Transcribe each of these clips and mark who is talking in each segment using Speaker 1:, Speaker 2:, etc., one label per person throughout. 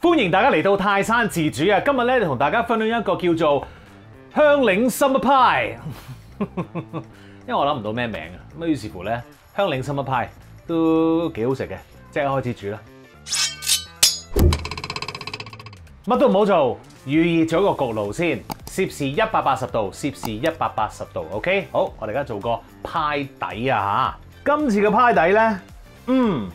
Speaker 1: 歡迎大家嚟到泰山自主啊！今日咧同大家分享一個叫做香檸 Summer Pie， 因為我諗唔到咩名啊，咁於是乎咧香檸 Summer Pie 都幾好食嘅，即刻開始煮啦！乜都唔好做，預熱咗個焗爐先，攝氏180度，攝氏180度 ，OK？ 好，我哋而家做個派底啊嚇！今次嘅派底咧，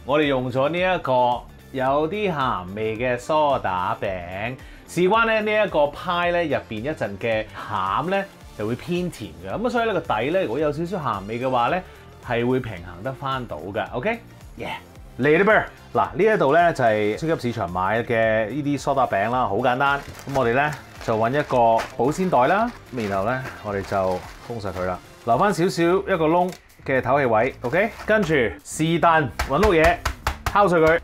Speaker 1: 我哋用咗呢一個有啲鹹味嘅梳打餅，事關咧呢一個派咧入邊一陣嘅餡咧就會偏甜嘅，咁所以呢個底咧如果有少少鹹味嘅話咧係會平衡得翻到嘅 ，OK？ 嚟啦噃！嗱呢一度咧就係超級市場買嘅呢啲梳打餅啦，好簡單。咁我哋咧就揾一個保鮮袋啦，然後咧我哋就封實佢啦，留翻少少一個窿嘅透氣位 ，OK？ 跟住是但揾碌嘢敲碎佢。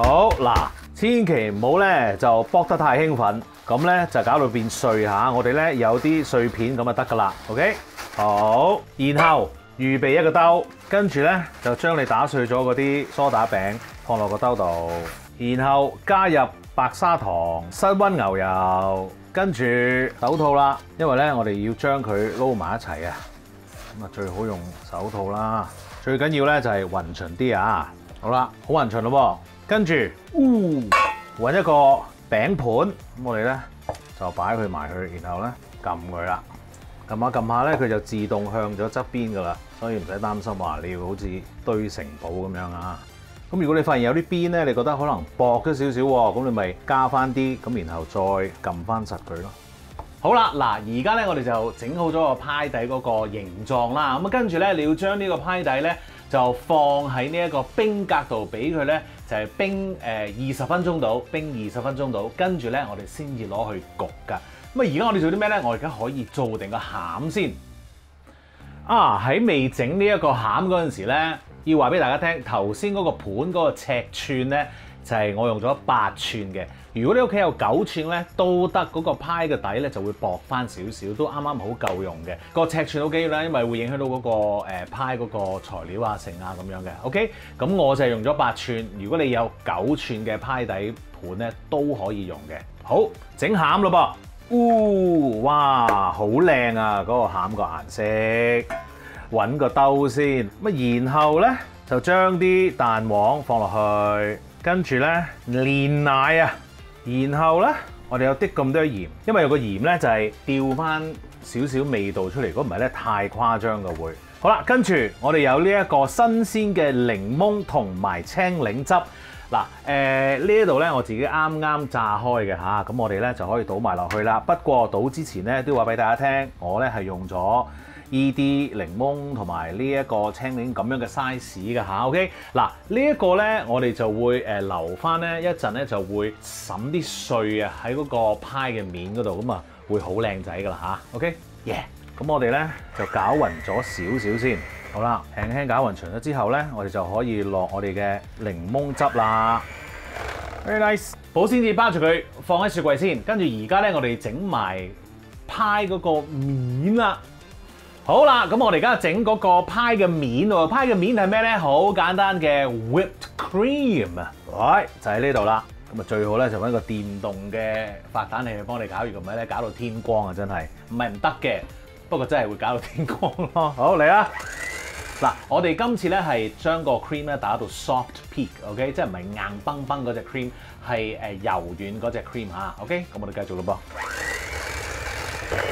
Speaker 1: 好嗱，千祈唔好咧就剝得太興奮，咁咧就搞到變碎嚇。我哋咧有啲碎片咁就得噶啦 ，OK？ 好，然後預備一個兜，跟住咧就將你打碎咗嗰啲梳打餅放落個兜度，然後加入白砂糖、室溫牛油，跟住手套啦，因為咧我哋要將佢撈埋一齊啊，咁啊最好用手套啦。最緊要咧就係勻循啲啊，好啦，好勻循咯喎。跟住，揾一個餅盤，咁我哋咧就擺佢埋去，然後咧撳佢啦，撳下撳下咧，佢就自動向咗側邊噶啦，所以唔使擔心話你要好似堆城堡咁樣啊。咁如果你發現有啲邊咧，你覺得可能薄咗少少喎，咁你咪加翻啲，咁然後再撳翻實佢咯。好啦，嗱，而家咧我哋就整好咗個派底嗰個形狀啦，咁啊跟住咧你要將呢個派底咧就放喺呢一個冰格度，俾佢咧就係冰20分鐘到，冰20分鐘到，跟住咧我哋先至攞去焗㗎。咁啊而家我哋做啲咩咧？我而家可以做定個餡先。喺未整呢一個餡嗰陣時咧，要話俾大家聽，頭先嗰個盤嗰個尺寸咧就係我用咗8寸嘅。如果你屋企有9寸咧都得，嗰個派嘅底咧就會薄翻少少，都啱啱好夠用嘅。個尺寸好緊要啦，因為會影響到嗰個派嗰個材料啊、成啊咁樣嘅。OK， 咁我就係用咗8寸。如果你有9寸嘅派底盤咧都可以用嘅。好，整餡咯噃。哇，好靚啊！嗰個餡個顏色。揾個兜先，咁然後咧就將啲蛋黃放落去，跟住咧煉奶啊。然後咧，我哋有啲咁多鹽，因為有個鹽咧就係調翻少少味道出嚟，如果唔係咧太誇張嘅會。好啦，跟住我哋有呢一個新鮮嘅檸檬同埋青檸汁。嗱，呢一度咧我自己啱啱炸開嘅嚇，咁我哋咧就可以倒埋落去啦。不過倒之前咧都要話俾大家聽，我咧係用咗呢啲檸檬同埋呢一個青檸咁樣嘅 size 嘅嚇 ，OK？ 嗱，呢一個咧我哋就會留翻咧一陣咧就會揼啲碎啊喺嗰個派嘅面嗰度，咁啊會好靚仔噶啦嚇 ，OK？ 咁我哋咧就攪勻咗少少先，好啦，輕輕攪勻勻咗之後咧，我哋就可以落我哋嘅檸檬汁啦 ，very nice。保鮮紙包住佢，放喺雪櫃先。跟住而家咧我哋整埋派嗰個面啦。好啦，咁我哋而家整嗰個派嘅面喎，派嘅面係咩咧？好簡單嘅 whipped cream，就喺呢度啦。咁啊最好咧就揾個電動嘅發蛋器去幫你搞，如果唔係咧搞到天光啊！真係唔係唔得嘅，不過真係會搞到天光咯。好嚟啦！嗱，我哋今次咧係將個 cream 咧打到 soft peak，OK， 即係唔係硬崩崩嗰隻 cream， 係柔軟嗰隻 cream 嚇，OK， 咁我哋繼續咯噃。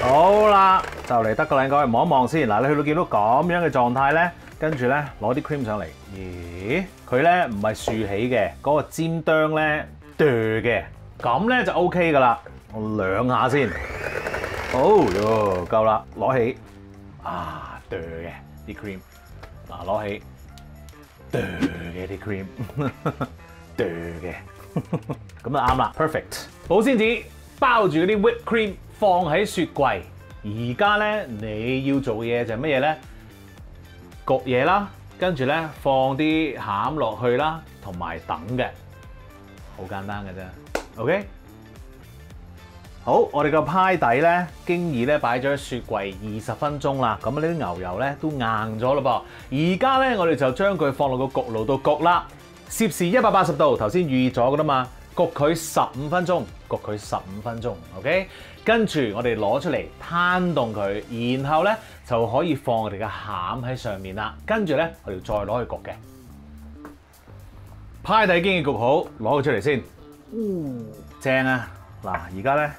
Speaker 1: 好啦，就嚟得個靚個，望一望先。嗱，你去到見到咁樣嘅狀態咧，跟住咧攞啲 cream 上嚟。咦，佢咧唔係豎起嘅，嗰個尖端咧墮嘅，咁咧就 OK 噶啦。我兩下先。好喲，夠啦，攞起。墮嘅啲 cream， 嗱攞起。墮嘅啲 cream， 墮嘅，咁就啱啦 ，perfect。保鮮紙包住嗰啲 whipped cream。放喺雪櫃。而家咧你要做嘅嘢就係乜嘢咧？焗嘢啦，跟住咧放啲餡落去啦，同埋等嘅，好簡單嘅啫。OK， 好，我哋個派底咧經已咧擺咗喺雪櫃20分鐘啦。咁呢啲牛油咧都硬咗咯噃。而家咧我哋就將佢放落個焗爐度焗啦，攝氏180度，頭先預熱咗噶啦嘛。焗佢15分鐘，焗佢15分鐘 ，OK。跟住我哋攞出嚟攤凍佢，然後咧就可以放我哋嘅餡喺上面啦。跟住咧我哋再攞去焗嘅。派底已經焗好，攞佢出嚟先。正啊！嗱，而家咧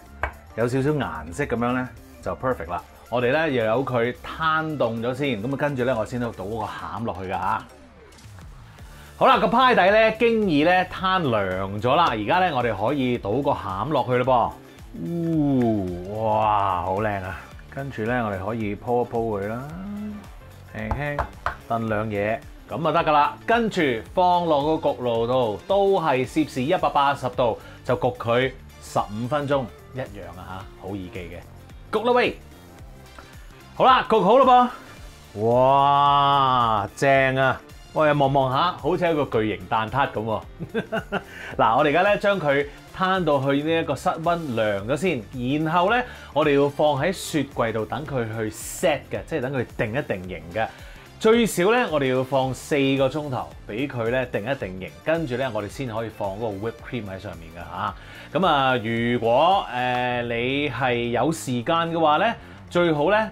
Speaker 1: 有少少顏色咁樣咧就 perfect 啦。我哋咧又有佢攤凍咗先，咁啊跟住咧我先倒嗰個餡落去㗎嚇。好啦，個派底咧經已咧攤涼咗啦，而家咧我哋可以倒個餡落去咯噃。哇，好靚啊！跟住咧我哋可以鋪一鋪佢啦，輕輕燉兩嘢，咁就得㗎啦。跟住放落個焗爐度，都係攝氏180度，就焗佢15分鐘，一樣啊嚇，好易記嘅。焗啦喂！好啦，焗好啦噃。哇，正啊！喂，望望下，好似一個巨型蛋撻咁喎。嗱，我哋而家咧將佢攤到去呢一個室溫涼咗先，然後咧我哋要放喺雪櫃度等佢去 set 嘅，即係等佢定一定型嘅。最少咧我哋要放4個鐘頭，俾佢咧定一定型，跟住咧我哋先可以放嗰個 whip cream 喺上面嘅嚇。咁啊，如果你係有時間嘅話咧，最好咧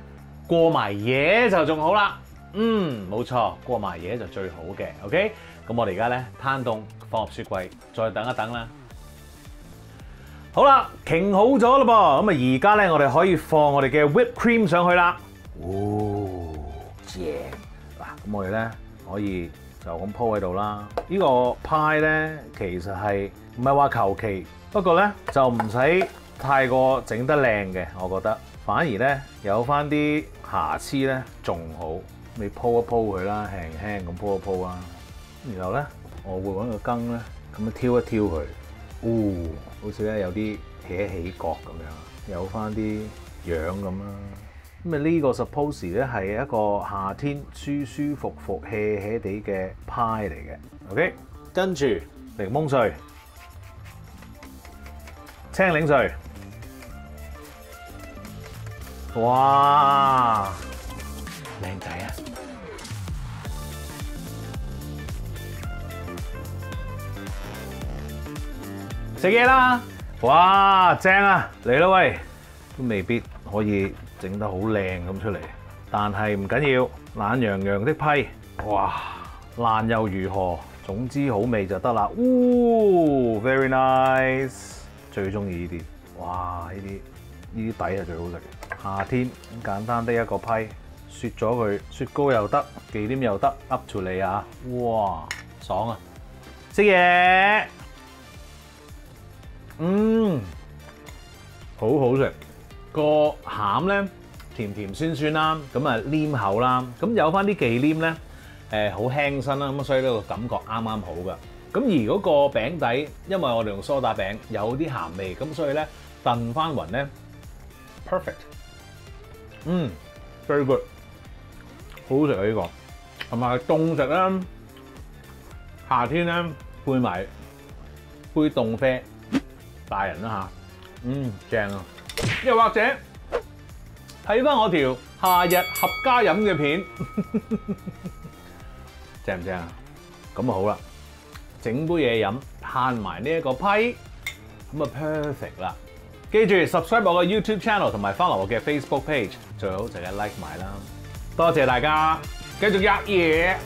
Speaker 1: 過埋夜就仲好啦。冇錯，過埋夜就最好嘅 ，OK。咁我哋而家咧攤凍，放入雪櫃，再等一等啦。好啦，擎好咗啦噃，咁啊而家咧我哋可以放我哋嘅 whip cream 上去啦。正！嗱，咁我哋咧可以就咁鋪喺度啦。呢個派咧其實係唔係話求其，不過咧就唔使太過整得靚嘅，我覺得。反而咧有翻啲瑕疵咧仲好。你鋪一鋪佢啦，輕輕咁鋪一鋪啦。然後咧，我會揾個羹咧，咁樣挑一挑佢。好似咧有啲起角咁樣，有翻啲樣咁啦。咁啊呢個 suppose 咧係一個夏天舒舒服服 hea 地嘅派嚟嘅。OK， 跟住檸檬碎、青檸碎。哇！靚仔啊！食嘢啦！哇，正啊！嚟啦喂，都未必可以整得好靚咁出嚟，但係唔緊要，懶洋洋的批，哇，爛又如何？總之好味就得啦。Very nice， 最中意呢啲。哇，呢啲底係最好食嘅。夏天簡單的一個批。雪咗佢，雪糕又得，忌廉又得 ，up to 你啊！哇，爽啊！食嘢，好好食。個餡咧甜甜酸酸啦，咁啊黏口啦，咁有翻啲忌廉咧，好輕身啦，咁所以呢個感覺啱啱好噶。咁而嗰個餅底，因為我哋用梳打餅，有啲鹹味，咁所以咧燉翻勻咧 ，perfect。very good。好好食啊！呢個同埋凍食啦，夏天咧配埋杯凍啡，大人啦嚇，正啊！又或者睇翻我條夏日合家飲嘅片，正唔正啊？咁啊好啦，整杯嘢飲，嘆埋呢一個批，咁啊 perfect 啦！記住 subscribe 我嘅 YouTube channel 同埋 follow 我嘅 Facebook page，最好就係 like 埋啦。多謝大家，繼續吔嘢。